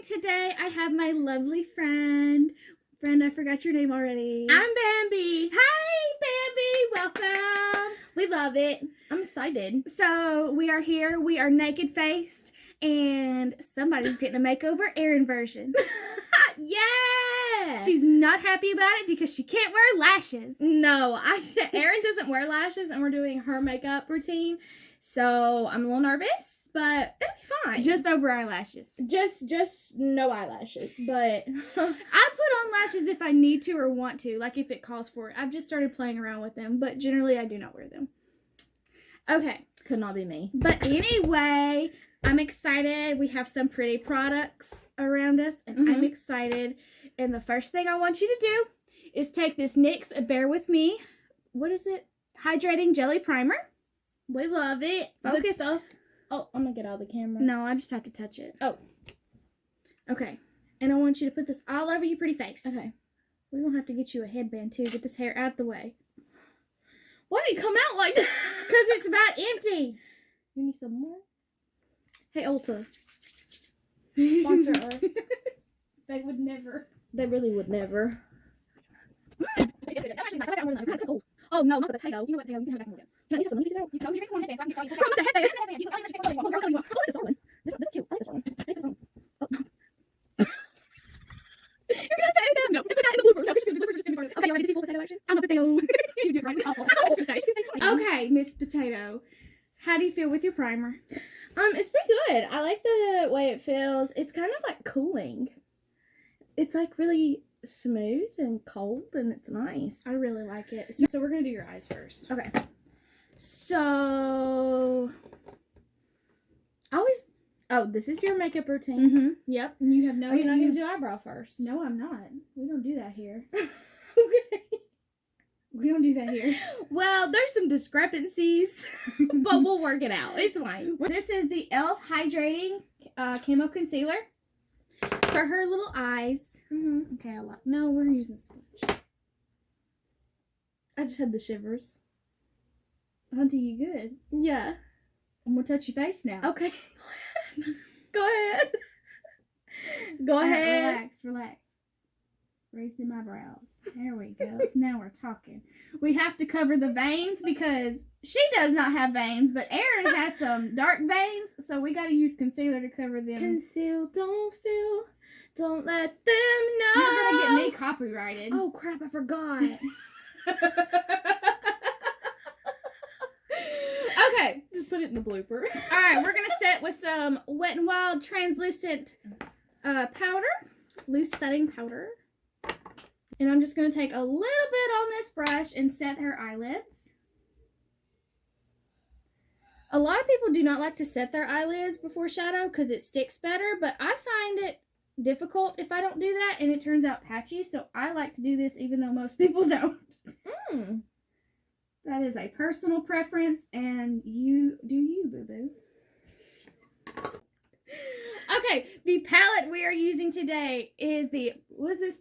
today I have my lovely friend. Friend, I forgot your name already. I'm Bambi. Hi, Bambi. Welcome. We love it. I'm excited. So we are here. We are naked faced, and somebody's getting a makeover. Erin version. Yeah. She's not happy about it because she can't wear lashes. No, Erin doesn't wear lashes, and we're doing her makeup routine. So I'm a little nervous, but it'll be fine. Just over eyelashes. Just no eyelashes, but I put on lashes if I need to or want to, like if it calls for it. I've just started playing around with them, but generally I do not wear them. Okay. Could not be me. But anyway, I'm excited. We have some pretty products around us, and I'm excited. And the first thing I want you to do is take this NYX, bear with me. What is it? Hydrating Jelly Primer. We love it. Focus. Good stuff. Oh, I'm gonna get out of the camera. No, I just have to touch it. Oh. Okay. And I want you to put this all over your pretty face. Okay. We're going to have to get you a headband, too. Get this hair out of the way. Why did it come out like that? Because it's about empty. You need some more? Hey, Ulta. Sponsor us. They would never. They really would never. Oh, no, not the potato. You know what, potato? You can have that one. Can I use some? You can use one headband so I can tell you. Girl, not the headband. You can I like this one. This is cute. I like this one. I like this one. Oh, no. You're going to say anything? No. Put that in the bloopers. No, she's going to do bloopers. Just going to be part of it. Okay, you ready to see full potato action? I'm a potato. You do it right. It's awful. I know what she's going to say. She's going to say something. Okay, Miss Potato. How do you feel with your primer? It's pretty good. I like the way it feels. It's kind of like cooling. It's like really smooth and cold, and it's nice. I really like it. So we're going to do your eyes first. Okay. So, Oh, this is your makeup routine? Yep. And you have no... Are you not going to do eyebrow first? No, I'm not. We don't do that here. Okay. We don't do that here. Well, there's some discrepancies, but we'll work it out. It's fine. This is the e.l.f. Hydrating Camo Concealer for her little eyes. Okay, no, we're using the sponge. I just had the shivers. I'll do you good. Yeah. I'm going to touch your face now. Okay. Go ahead. Go ahead. Relax. Raise them eyebrows. There we go. So now we're talking. We have to cover the veins because she does not have veins, but Erin has some dark veins, so we got to use concealer to cover them. Conceal, don't feel, don't let them know. You're going to get me copyrighted. Oh, crap, I forgot. Okay, just put it in the blooper. All right, we're going to set with some Wet n Wild translucent powder, loose setting powder. And I'm just going to take a little bit on this brush and set her eyelids. A lot of people do not like to set their eyelids before shadow because it sticks better, but I find it difficult if I don't do that, and it turns out patchy, so I like to do this even though most people don't. That is a personal preference, and you do you, boo-boo. Okay, the palette we are using today is the, what's this?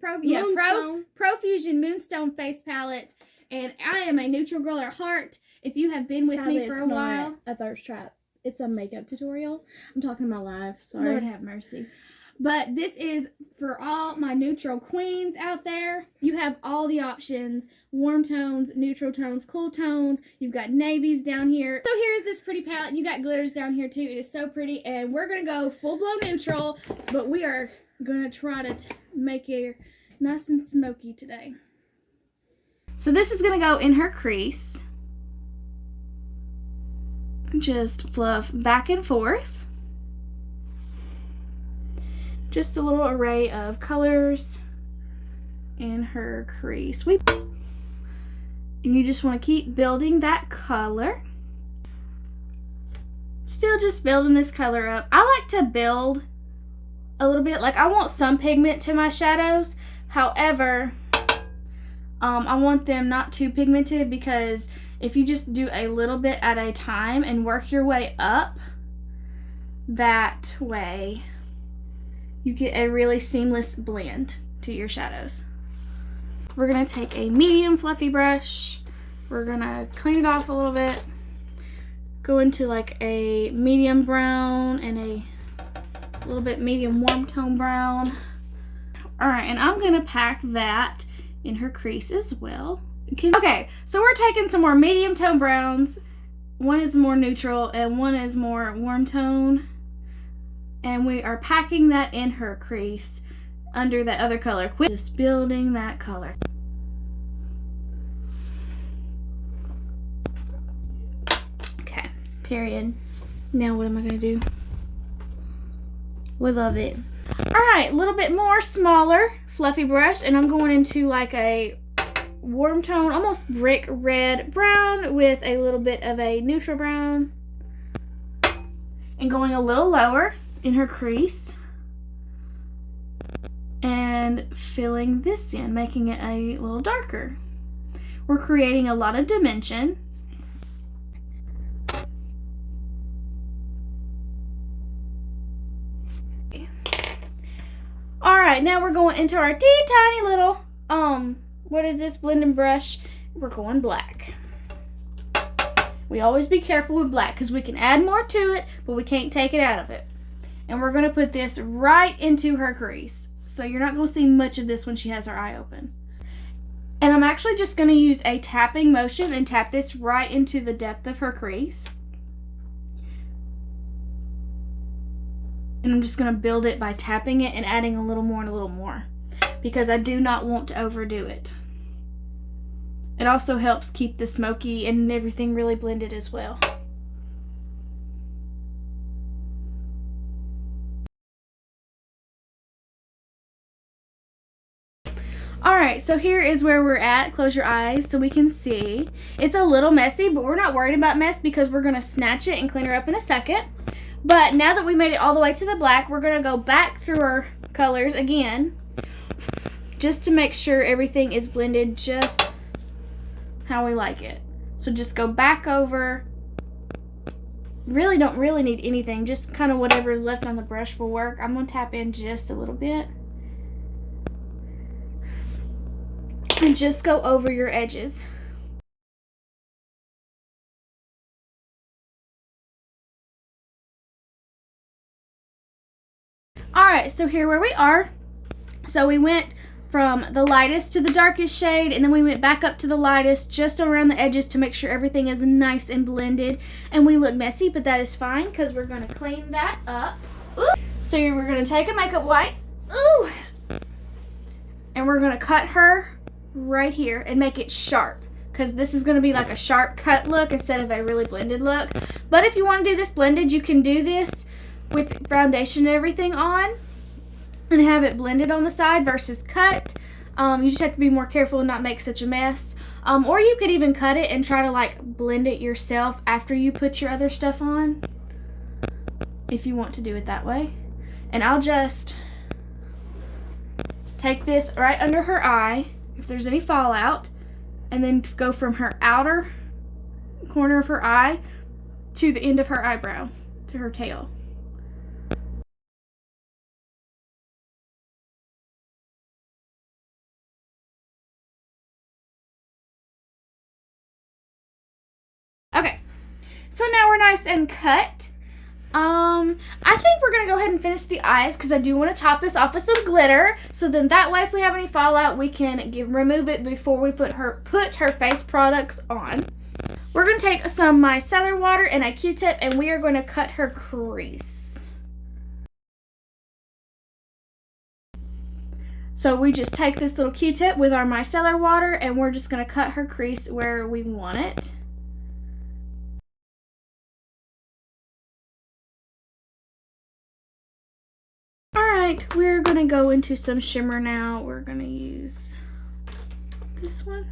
Profusion Moonstone Face Palette, and I am a neutral girl at heart. If you have been with me for a while. A thirst trap. It's a makeup tutorial. I'm talking about live. Sorry. Lord have mercy. But this is for all my neutral queens out there. You have all the options. Warm tones, neutral tones, cool tones. You've got navies down here. So here's this pretty palette. You got glitters down here too. It is so pretty. And we're going to go full-blown neutral. But we are going to try to make it nice and smoky today. So this is going to go in her crease. Just fluff back and forth. Just a little array of colors in her crease. And you just want to keep building that color. Still just building this color up. I like to build a little bit. Like, I want some pigment to my shadows. However, I want them not too pigmented, because if you just do a little bit at a time and work your way up, that way you get a really seamless blend to your shadows. We're going to take a medium fluffy brush. We're going to clean it off a little bit. Go into like a medium brown and a A little bit medium warm tone brown. All right, and I'm gonna pack that in her crease as well. Okay, so we're taking some more medium tone browns. One is more neutral and one is more warm tone. And we are packing that in her crease under that other color. Just building that color. Okay, period. Now what am I gonna do? We love it. All right, a little bit more smaller, fluffy brush, and I'm going into like a warm tone, almost brick red brown with a little bit of a neutral brown. And going a little lower in her crease. And filling this in, making it a little darker. We're creating a lot of dimension. Alright, now we're going into our tiny little, what is this, blending brush? We're going black. We always be careful with black because we can add more to it, but we can't take it out of it. And we're going to put this right into her crease. So you're not going to see much of this when she has her eye open. And I'm actually just going to use a tapping motion and tap this right into the depth of her crease. And I'm just going to build it by tapping it and adding a little more and a little more. Because I do not want to overdo it. It also helps keep the smoky and everything really blended as well. Alright, so here is where we're at. Close your eyes so we can see. It's a little messy, but we're not worried about mess because we're going to snatch it and clean her up in a second. But now that we made it all the way to the black, we're going to go back through our colors again. Just to make sure everything is blended just how we like it. So just go back over. Really don't really need anything. Just kind of whatever is left on the brush will work. I'm going to tap in just a little bit. And just go over your edges. Alright, so here where we are. So we went from the lightest to the darkest shade, and then we went back up to the lightest just around the edges to make sure everything is nice and blended. And we look messy, but that is fine because we're going to clean that up. Ooh. So we're going to take a makeup wipe. Ooh. And we're going to cut her right here and make it sharp, because this is going to be like a sharp cut look instead of a really blended look. But if you want to do this blended, you can do this with foundation and everything on and have it blended on the side versus cut. You just have to be more careful and not make such a mess. Or you could even cut it and try to like blend it yourself after you put your other stuff on, if you want to do it that way. And I'll just take this right under her eye if there's any fallout, and then go from her outer corner of her eye to the end of her eyebrow, to her tail. Okay, so now we're nice and cut. I think we're going to go ahead and finish the eyes because I do want to top this off with some glitter. So then that way if we have any fallout, we can remove it before we put her face products on. We're going to take some micellar water and a Q-tip, and we are going to cut her crease. So we just take this little Q-tip with our micellar water, and we're just going to cut her crease where we want it. Alright, we're going to go into some shimmer now. We're going to use this one.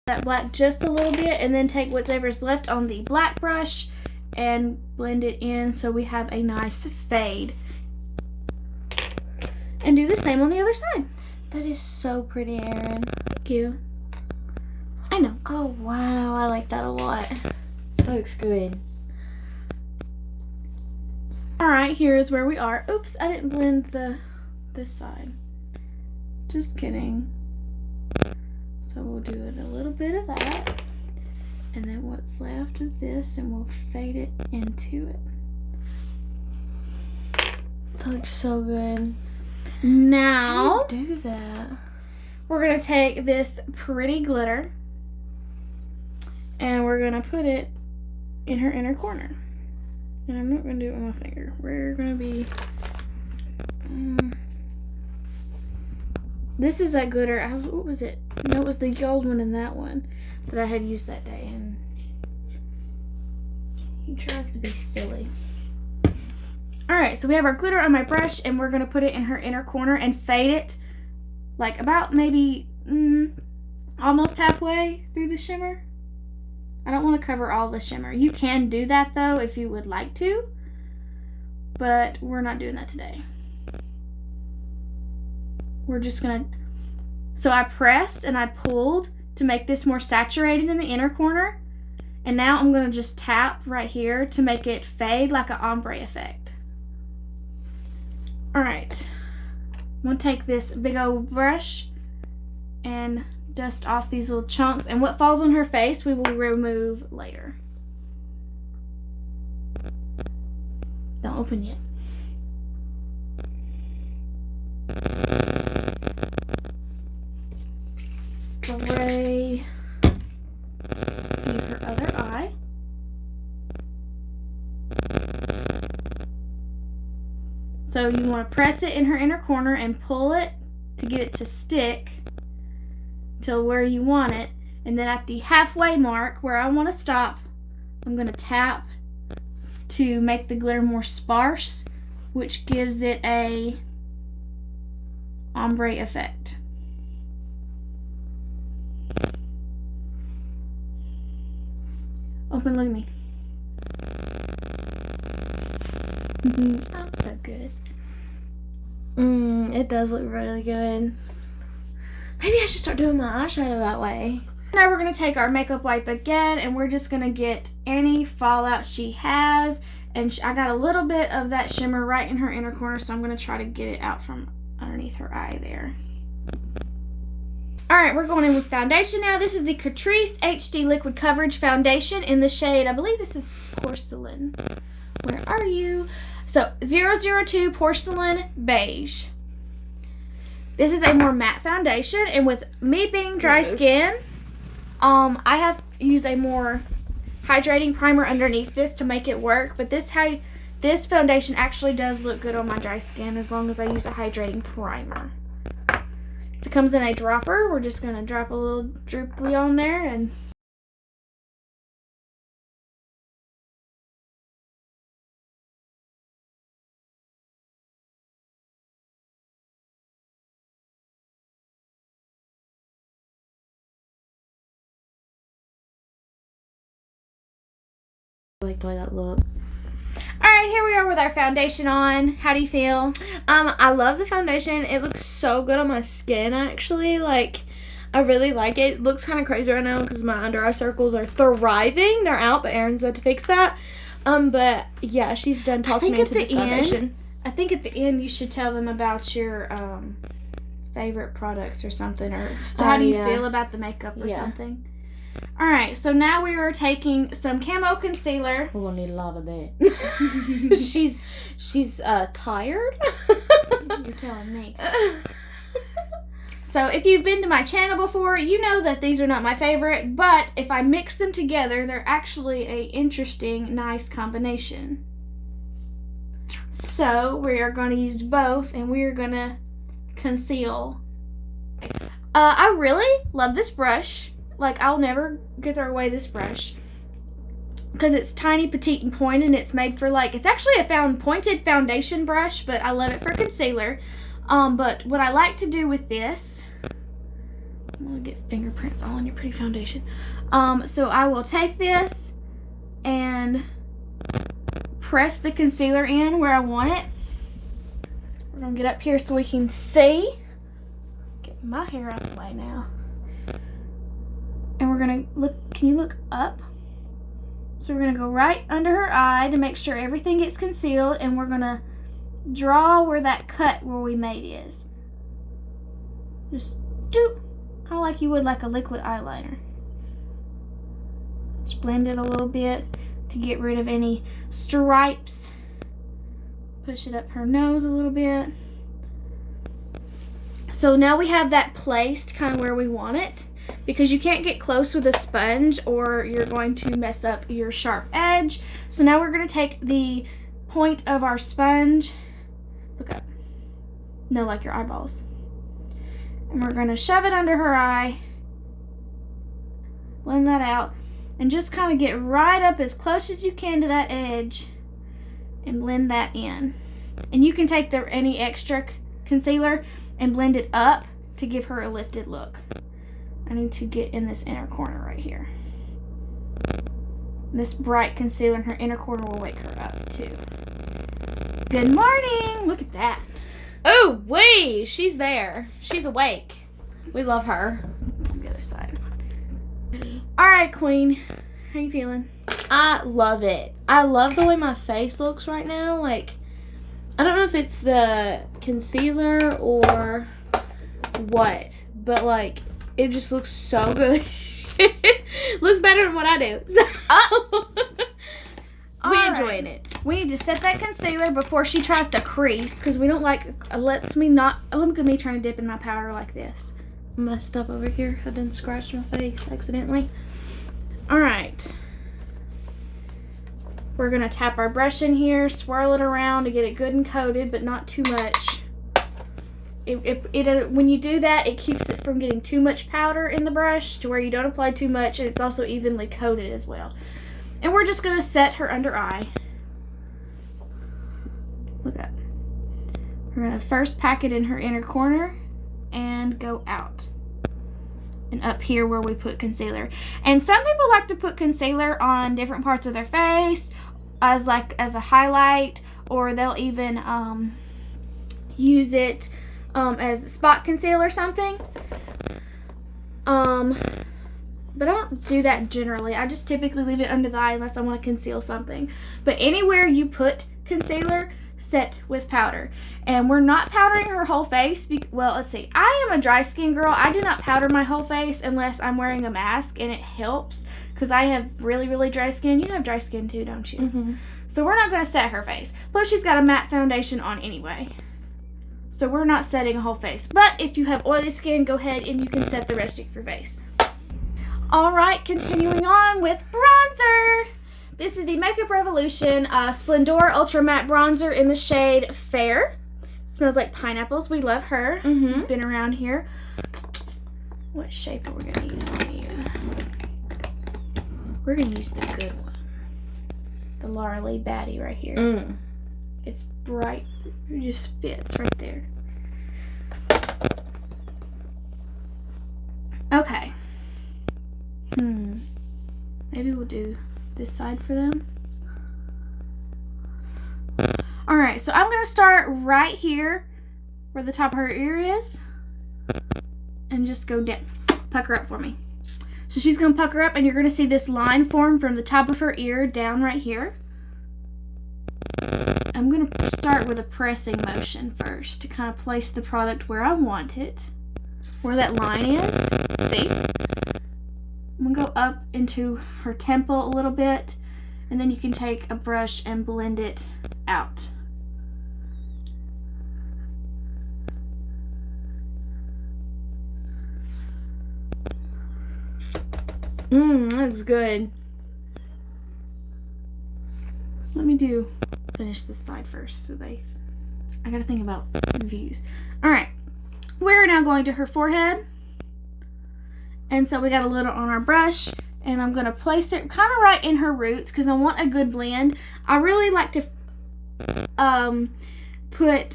That black just a little bit, and then take whatever's left on the black brush and blend it in so we have a nice fade. And do the same on the other side. That is so pretty, Erin. Thank you. I know. Oh, wow. I like that a lot. That looks good. Alright, here is where we are. Oops, I didn't blend this side. Just kidding. So we'll do it a little bit of that. And then what's left of this, and we'll fade it into it. That looks so good. Now, How do you do that? we're going to take this pretty glitter and we're going to put it in her inner corner. And I'm not going to do it with my finger. We're going to be... this is that glitter. What was it? No, it was the gold one in that one that I had used that day. And he tries to be silly. Alright, so we have our glitter on my brush, and we're going to put it in her inner corner and fade it like about maybe almost halfway through the shimmer. I don't want to cover all the shimmer. You can do that though if you would like to, but we're not doing that today. We're just going to... So I pressed and I pulled to make this more saturated in the inner corner, and now I'm going to just tap right here to make it fade like an ombre effect. Alright, I'm going to take this big old brush and dust off these little chunks, and what falls on her face we will remove later. Don't open yet. Spray in her other eye. So you want to press it in her inner corner and pull it to get it to stick till where you want it. And then at the halfway mark where I want to stop, I'm going to tap to make the glitter more sparse, which gives it a ombre effect. Open, look at me. Oh, so good. It does look really good. Maybe I should start doing my eyeshadow that way. Now we're going to take our makeup wipe again, and we're just going to get any fallout she has. And I got a little bit of that shimmer right in her inner corner, so I'm going to try to get it out from underneath her eye there. Alright, we're going in with foundation now. This is the Catrice HD Liquid Coverage Foundation in the shade, I believe this is Porcelain. Where are you? So, 002 Porcelain Beige. This is a more matte foundation, and with me being dry skin, I have used a more hydrating primer underneath this to make it work, but this foundation actually does look good on my dry skin as long as I use a hydrating primer. So it comes in a dropper. We're just going to drop a little droopy on there and I like the way that look. Alright, here we are with our foundation on. How do you feel? I love the foundation. It looks so good on my skin, actually. Like, I really like it. It looks kind of crazy right now because my under eye circles are thriving. They're out, but Erin's about to fix that. But yeah, she's done talking me into this foundation. I think at the end you should tell them about your favorite products or something, or how do you feel about the makeup or something. Alright, so now we are taking some camo concealer. We're gonna need a lot of that. she's tired. You're telling me. So if you've been to my channel before, you know that these are not my favorite, but if I mix them together, they're actually a interesting, nice combination. So we are going to use both, and we are going to conceal. I really love this brush. Like, I'll never throw away this brush because it's tiny, petite, and pointed, and it's made for, like, it's actually a pointed foundation brush, but I love it for concealer. But what I like to do with this, I'm going to get fingerprints all on your pretty foundation. So I will take this and press the concealer in where I want it. We're going to get up here so we can see. Get my hair out of the way now. And we're going to look, can you look up? So we're going to go right under her eye to make sure everything gets concealed, and we're going to draw where that cut where we made is. Just do, kind of like you would like a liquid eyeliner. Just blend it a little bit to get rid of any stripes. Push it up her nose a little bit. So now we have that placed kind of where we want it, because you can't get close with a sponge or you're going to mess up your sharp edge. So now we're going to take the point of our sponge, look up, no, like your eyeballs, and we're going to shove it under her eye, blend that out, and just kind of get right up as close as you can to that edge and blend that in. And you can take any extra concealer and blend it up to give her a lifted look. I need to get in this inner corner right here. This bright concealer in her inner corner will wake her up too. Good morning! Look at that. Oh, wait! She's there. She's awake. We love her. On the other side. Alright, Queen. How you feeling? I love it. I love the way my face looks right now. Like, I don't know if it's the concealer or what, but like, it just looks so good. Looks better than what I do. So we're enjoying it. We need to set that concealer before she tries to crease, because we don't like, look at me trying to dip in my powder like this. Messed up over here. I done scratched my face accidentally. Alright. We're going to tap our brush in here, swirl it around to get it good and coated, but not too much. When you do that, it keeps it from getting too much powder in the brush to where you don't apply too much, and it's also evenly coated as well. And we're just going to set her under eye. Look up. We're going to first pack it in her inner corner and go out. And up here where we put concealer. And some people like to put concealer on different parts of their face as a highlight, or they'll even use it as spot concealer or something. But I don't do that generally. I just typically leave it under the eye unless I want to conceal something. But anywhere you put concealer, set with powder. And we're not powdering her whole face. Well, let's see. I am a dry skin girl. I do not powder my whole face unless I'm wearing a mask, and it helps because I have really, really dry skin. You have dry skin too, don't you? Mm-hmm. So we're not going to set her face. Plus, she's got a matte foundation on anyway. So we're not setting a whole face. But if you have oily skin, go ahead and you can set the rest of your face. Alright, continuing on with bronzer. This is the Makeup Revolution Splendor Ultra Matte Bronzer in the shade Fair. Smells like pineapples. We love her. Mm-hmm. Been around here. What shape are we going to use on you? We're going to use the good one. The Laura Lee Baddie right here. Mm. It's bright. It just fits right there. Okay. Maybe we'll do this side for them. Alright, so I'm going to start right here where the top of her ear is and just go down. Pucker up for me. So she's going to pucker up, and you're going to see this line form from the top of her ear down right here. I'm going to start with a pressing motion first to kind of place the product where I want it, where that line is. See? I'm going to go up into her temple a little bit, and then you can take a brush and blend it out. That's good. Let me finish this side first so I gotta think about views. Alright, we're now going to her forehead. And so we got a little on our brush, and I'm going to place it kind of right in her roots because I want a good blend. I really like to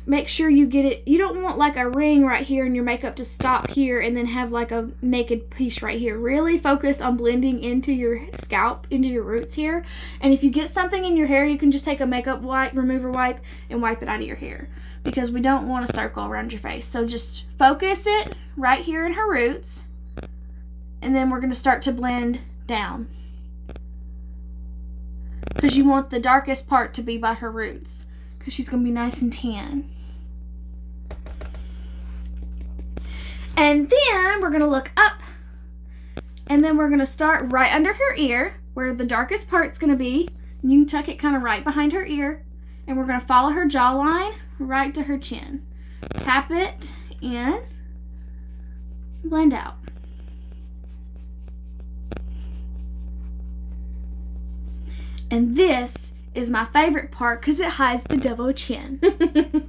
make sure you get it. You don't want like a ring right here in your makeup to stop here and then have like a naked piece right here. Really focus on blending into your scalp, into your roots here. And if you get something in your hair, you can just take a makeup remover wipe and wipe it out of your hair, because we don't want a circle around your face. So just focus it right here in her roots, and then we're going to start to blend down, because you want the darkest part to be by her roots, because she's going to be nice and tan. And then we're going to look up, and then we're going to start right under her ear where the darkest part's going to be. And you can tuck it kind of right behind her ear, and we're going to follow her jawline right to her chin. Tap it in, blend out. And this is my favorite part because it hides the double chin.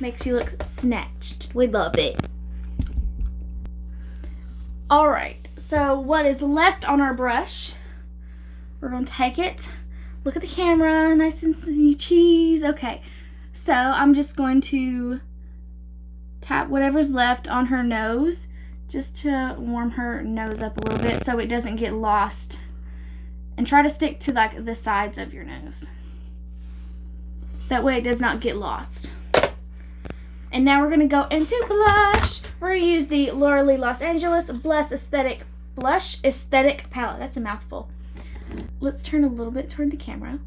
Makes you look snatched. We love it. Alright, so what is left on our brush, we're going to take it. Look at the camera, nice and cheese. Okay, so I'm just going to tap whatever's left on her nose just to warm her nose up a little bit so it doesn't get lost. And try to stick to like the sides of your nose. That way it does not get lost. And now we're going to go into blush. We're going to use the Laura Lee Los Angeles Blush Aesthetic Palette. That's a mouthful. Let's turn a little bit toward the camera.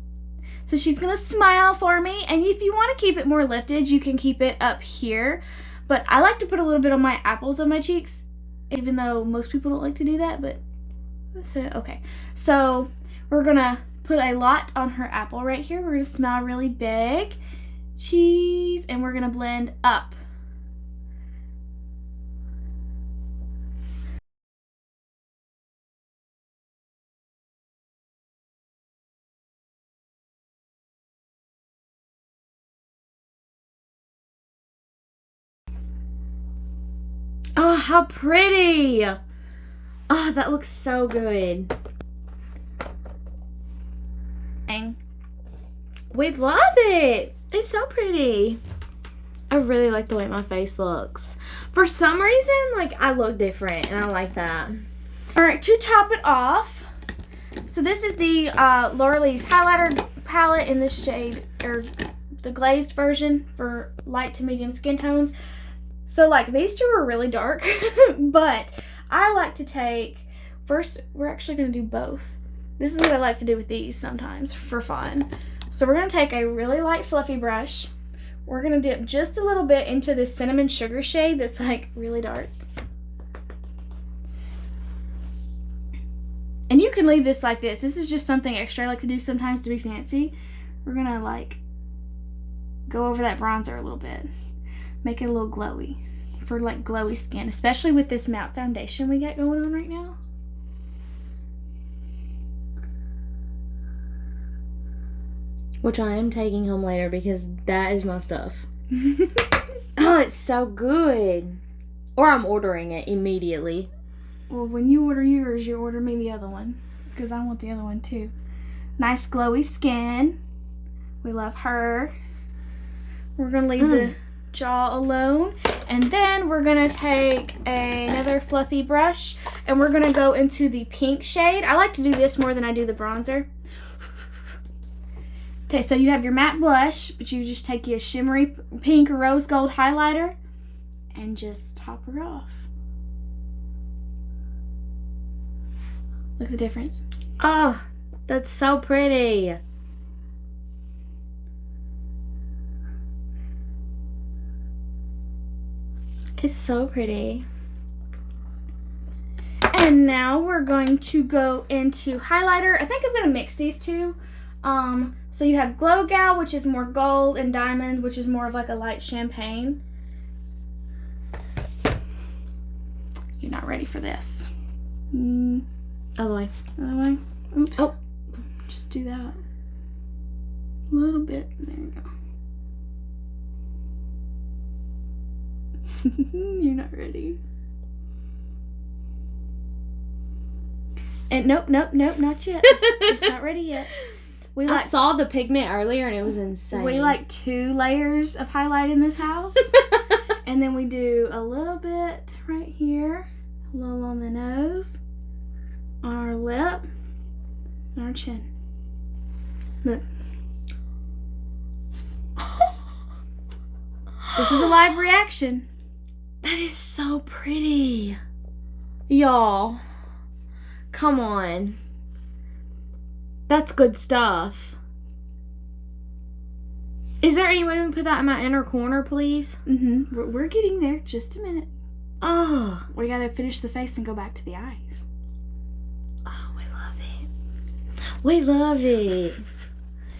So she's going to smile for me. And if you want to keep it more lifted, you can keep it up here. But I like to put a little bit on my apples on my cheeks, even though most people don't like to do that. But so, okay. So we're going to put a lot on her apple right here. We're going to smile really big. Cheese. And we're going to blend up. Oh, how pretty. Oh, that looks so good. We love it. It's so pretty. I really like the way my face looks. For some reason, like, I look different, and I like that. Alright, to top it off, so this is the Laura Lee's highlighter palette in the shade, or the glazed version for light to medium skin tones. So, like, these two are really dark, but I like to take, first, we're actually going to do both. This is what I like to do with these sometimes for fun. So we're going to take a really light fluffy brush. We're going to dip just a little bit into this cinnamon sugar shade that's, like, really dark. And you can leave this like this. This is just something extra I like to do sometimes to be fancy. We're going to, like, go over that bronzer a little bit. Make it a little glowy for like glowy skin, especially with this matte foundation we got going on right now. Which I am taking home later because that is my stuff. Oh, it's so good. Or I'm ordering it immediately. Well, when you order yours, you order me the other one because I want the other one too. Nice glowy skin. We love her. We're going to leave the jaw alone, and then we're gonna take another fluffy brush and we're gonna go into the pink shade. I like to do this more than I do the bronzer. Okay, so you have your matte blush, but you just take your shimmery pink or rose gold highlighter and just top her off. Look at the difference. Oh, that's so pretty. It's so pretty. And now we're going to go into highlighter. I think I'm going to mix these two. So you have Glow Gal, which is more gold, and Diamond, which is more of like a light champagne. You're not ready for this. Other way. Other way. Oops. Oh. Just do that. A little bit. There you go. You're not ready. And nope, not yet. It's not ready yet. I saw the pigment earlier and it was insane. We like 2 layers of highlight in this house. And then we do a little bit right here, a little on the nose, on our lip, and our chin. Look. This is a live reaction. That is so pretty. Y'all, come on. That's good stuff. Is there any way we can put that in my inner corner, please? Mm-hmm. We're getting there. Just a minute. Oh. We gotta finish the face and go back to the eyes. Oh, we love it. We love it.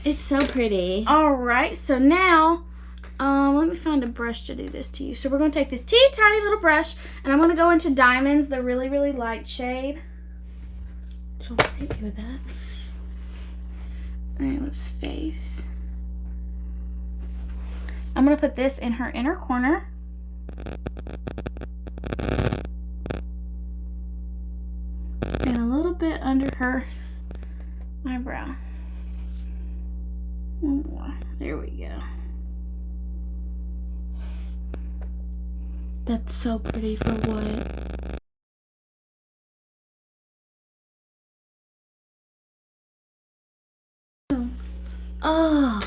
It's so pretty. All right, so now, let me find a brush to do this to you. So we're gonna take this teeny tiny little brush, and I'm gonna go into Diamonds, the really, really light shade. So I'll save you with that. All right, let's face. I'm gonna put this in her inner corner. And a little bit under her eyebrow. One more. There we go. That's so pretty for what? Oh,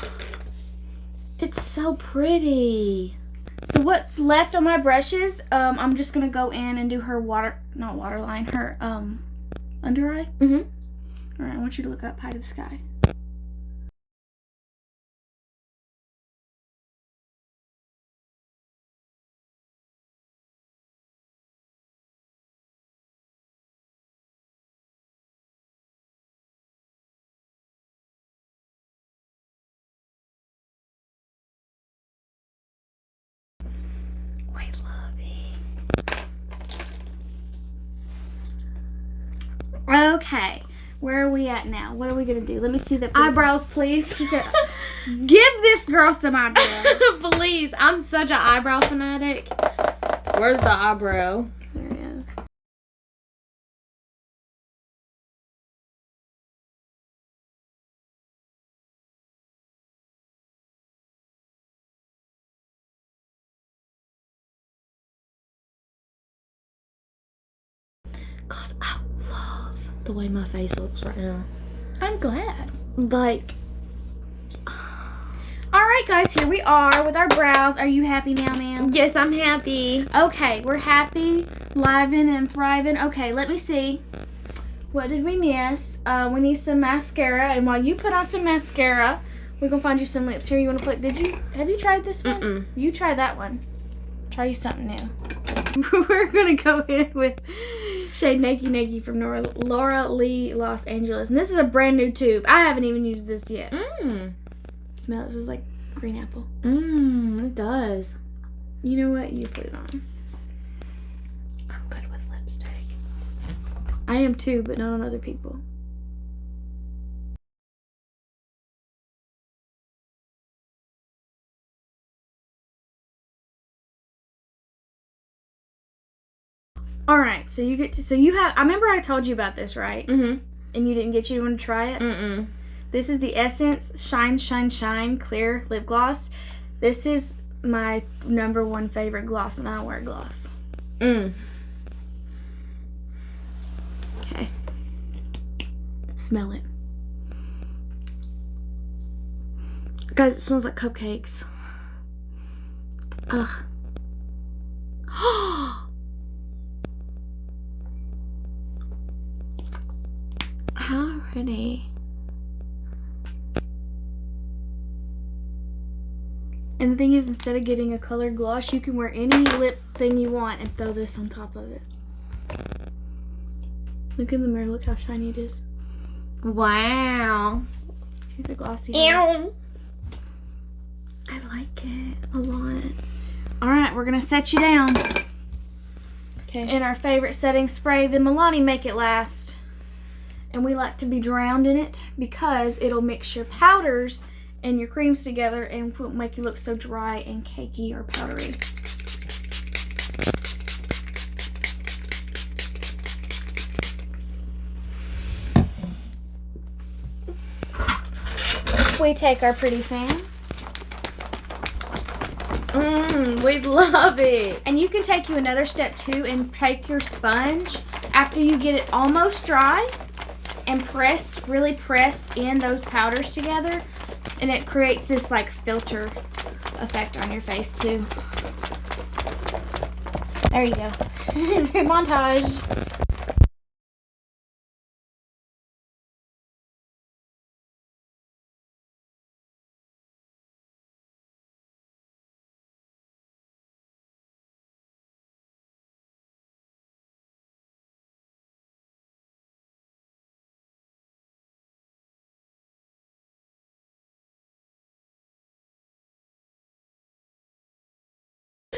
it's so pretty. So what's left on my brushes, I'm just gonna go in and do her not waterline, her under eye. Mm-hmm. All right, I want you to look up high to the sky. We love it. Okay, where are we at now? What are we gonna do? Let me see the Eyebrows, please. She said, give this girl some eyebrows. Please. I'm such an eyebrow fanatic. Where's the eyebrow? There it is. God, I love the way my face looks right now. I'm glad. Like, All right, guys, here we are with our brows. Are you happy now, ma'am? yes, I'm happy. Okay, we're happy, livin' and thriving. Okay, let me see. What did we miss? We need some mascara, and while you put on some mascara, we're gonna find you some lips. Here, you wanna put? Have you tried this one? Mm-mm. You try that one. Try you something new. We're gonna go in with shade Nakey Nakey from Laura Lee, Los Angeles, and this is a brand new tube. I haven't even used this yet. Smell it. This was like green apple. It does. You know what? You put it on. I'm good with lipstick. I am too, but not on other people. All right, so you have. I remember I told you about this, right? Mm-hmm. And you didn't get you to want to try it. Mm-mm. This is the Essence Shine Shine Shine Clear Lip Gloss. This is my #1 favorite gloss, and I don't wear gloss. Mm. Okay. Smell it. Guys, it smells like cupcakes. Ugh. How pretty. And the thing is, instead of getting a colored gloss, you can wear any lip thing you want and throw this on top of it. Look in the mirror. Look how shiny it is. Wow. She's a glossy. Ew. I like it a lot. All right, we're going to set you down. Okay. In our favorite setting spray, the Milani Make It Last. And we like to be drowned in it because it'll mix your powders and your creams together and won't make you look so dry and cakey or powdery. we take our pretty fan. We love it. And you can take you another step too and take your sponge after you get it almost dry and really press in those powders together, and it creates this like filter effect on your face too. There you go. Montage.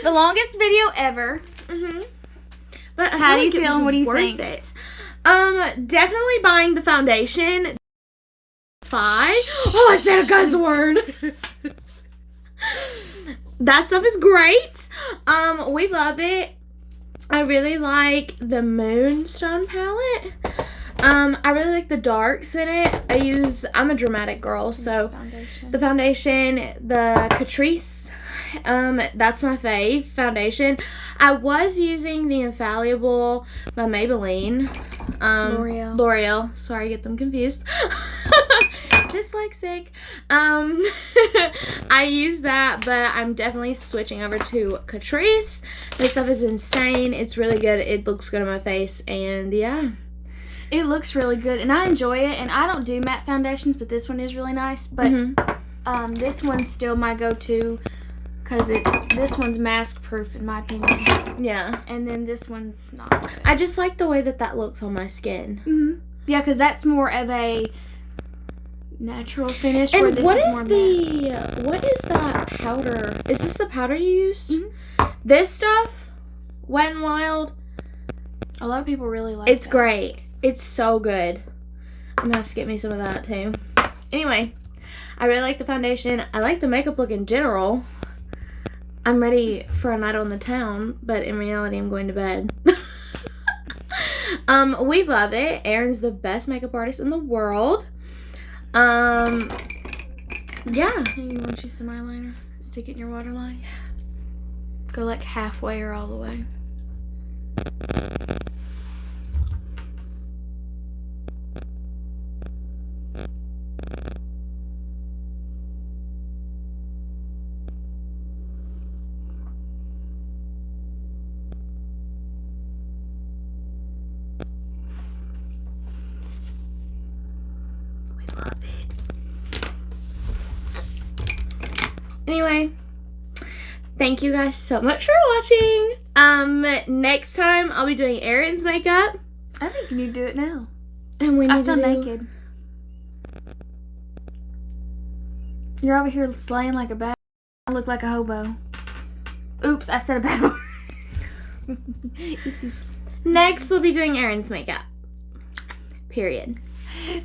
The longest video ever. But how do you feel and what do you think? It. Definitely buying the foundation. 5. Oh, I said a cuss word. That stuff is great. We love it. I really like the Moonstone palette. I really like the darks in it. I'm a dramatic girl, so the foundation, the Catrice, that's my fave foundation. I was using the Infallible by Maybelline. L'Oreal. Sorry, I get them confused. Dyslexic. I use that, but I'm definitely switching over to Catrice. This stuff is insane. It's really good. It looks good on my face, and yeah. It looks really good, and I enjoy it, and I don't do matte foundations, but this one is really nice, but this one's still my go-to, because this one's mask proof in my opinion. Yeah. And then this one's not good. I just like the way that looks on my skin. Yeah, because that's more of a natural finish. And where this what is is more matte. what is that powder? Is this the powder you use? This stuff, Wet n Wild. A lot of people really like It's that. great. It's so good. I'm gonna have to get me some of that too. Anyway, I really like the foundation. I like the makeup look in general. I'm ready for a night on the town, but in reality, I'm going to bed. We love it. Erin's the best makeup artist in the world. Yeah. Hey, you want you some eyeliner? Stick it in your waterline. Go like halfway or all the way. Anyway, thank you guys so much for watching. Next time I'll be doing Erin's makeup. I think you need to do it now. And we need I feel to do... naked. You're over here slaying like a bad. I look like a hobo. Oops, I said a bad word. Oopsies. Next, we'll be doing Erin's makeup. Period.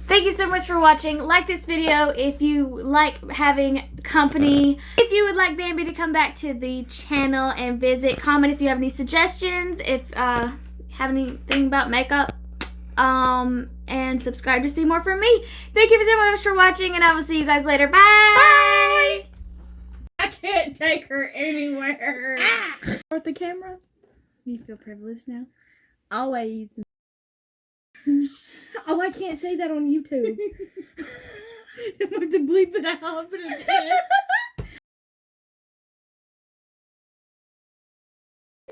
Thank you so much for watching. Like this video if you like having company. If you would like Bambi to come back to the channel and visit. Comment if you have any suggestions. If have anything about makeup. And subscribe to see more from me. Thank you so much for watching, and I will see you guys later. Bye! Bye! I can't take her anywhere. Start the camera. You feel privileged now? Always. Oh, I can't say that on YouTube. I'm going to bleep it out. I'll put it in.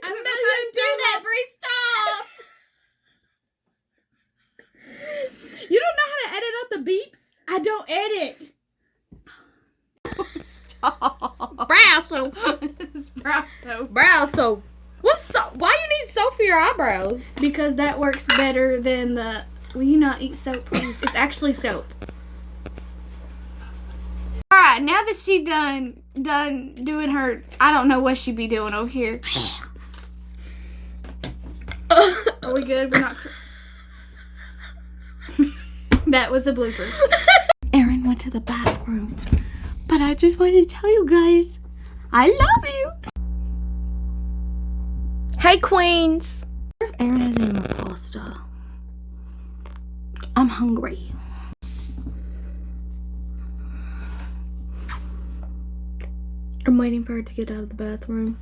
I'm not going to do that, Bree. Stop! You don't know how to edit out the beeps? I don't edit. Stop. Brow soap. It's brow soap. Brow soap. Why you need soap for your eyebrows? Because that works better than the... Will you not eat soap, please? It's actually soap. Alright, now that she done doing her... I don't know what she be doing over here. Are we good? We're not... That was a blooper. Erin went to the bathroom. But I just wanted to tell you guys, I love you. Hey, queens. If Erin has any more pasta, I'm hungry. waiting for her to get out of the bathroom.